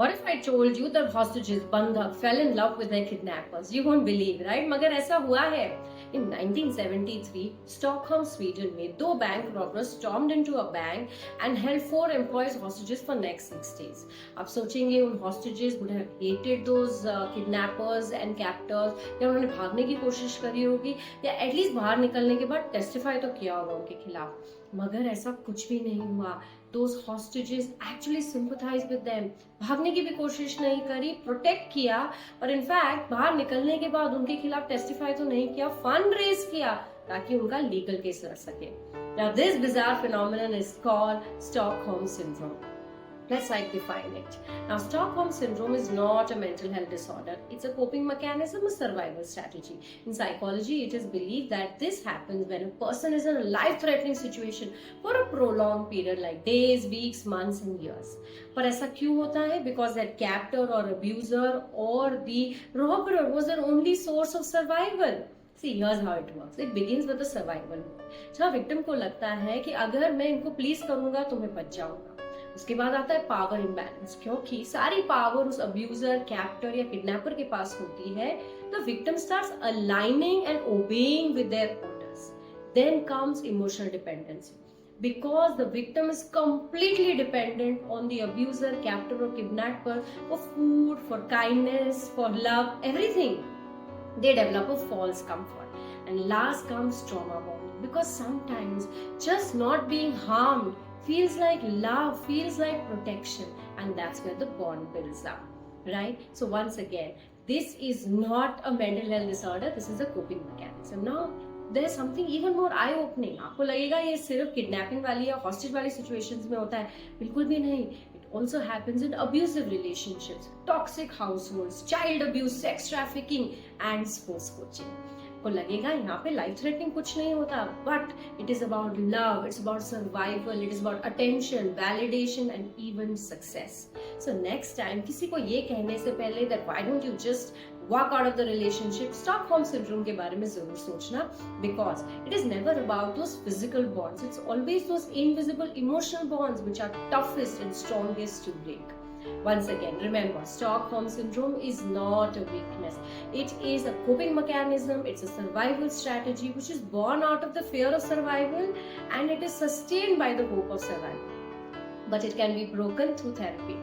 What if I told you that hostages Bandhak fell in love with their kidnappers? You won't believe, right? मगर ऐसा हुआ है. In 1973, Stockholm, Sweden में दो bank robbers stormed into a bank and held 4 employees hostages for next 6 days. आप सोचेंगे उन hostages would have hated those kidnappers and captors, या उन्होंने भागने की कोशिश करी होगी, या at least बाहर निकलने के बाद testify तो किया होगा उनके खिलाफ. मगर ऐसा कुछ भी नहीं हुआ. Those hostages actually sympathized with them. भागने की भी कोशिश नहीं करी, प्रोटेक्ट किया, और इनफैक्ट बाहर निकलने के बाद उनके खिलाफ टेस्टिफाई तो नहीं किया, फंड रेज किया ताकि उनका लीगल केस लड़ सके. Now this bizarre phenomenon is called Stockholm syndrome. Let's define it. Now, Stockholm syndrome is not a mental health disorder. It's a coping mechanism, a survival strategy. In psychology, it is believed that this happens when a person is in a life-threatening situation for a prolonged period like days, weeks, months and years. पर ऐसा क्यों होता है? Because that captor or abuser or the robber was their only source of survival. See, here's how it works. It begins with the survival mode. जहाँ victim को लगता है कि अगर मैं इनको please करूंगा तो मैं बच जाऊंगा. उसके बाद आता है पावर इम्बैलेंस, क्योंकि सारी पावर उस अब्यूजर, कैप्टर या किडनैपर के पास होती है. The victim starts aligning and obeying with their orders. Then comes emotional dependency, because the victim is completely dependent on the abuser, captor or kidnapper for food, for kindness, for love, everything. They develop a false comfort. And last comes trauma bonding, because sometimes just not being harmed feels like love, feels like protection, and that's where the bond builds up, right? So once again, this is not a mental health disorder, this is a coping mechanism. Now there's something even more eye opening. आपको लगेगा ये सिर्फ kidnapping वाली या hostage वाली situations में होता है, बिल्कुल भी नहीं. It also happens in abusive relationships, toxic households, child abuse, sex trafficking and sports coaching. को लगेगा यहाँ पे लाइफ थ्रेटनिंग कुछ नहीं होता, but it is about love, it's about survival, it is about attention, validation and even success. So next time किसी को ये कहने से पहले that why don't you just walk out of the relationship, Stockholm syndrome के बारे में जरूर सोचना, because it is never about those physical bonds, it's always those invisible emotional bonds which are toughest and strongest to break. Once again, remember, Stockholm syndrome is not a weakness. It is a coping mechanism, it's a survival strategy which is born out of the fear of survival, and it is sustained by the hope of survival. But it can be broken through therapy.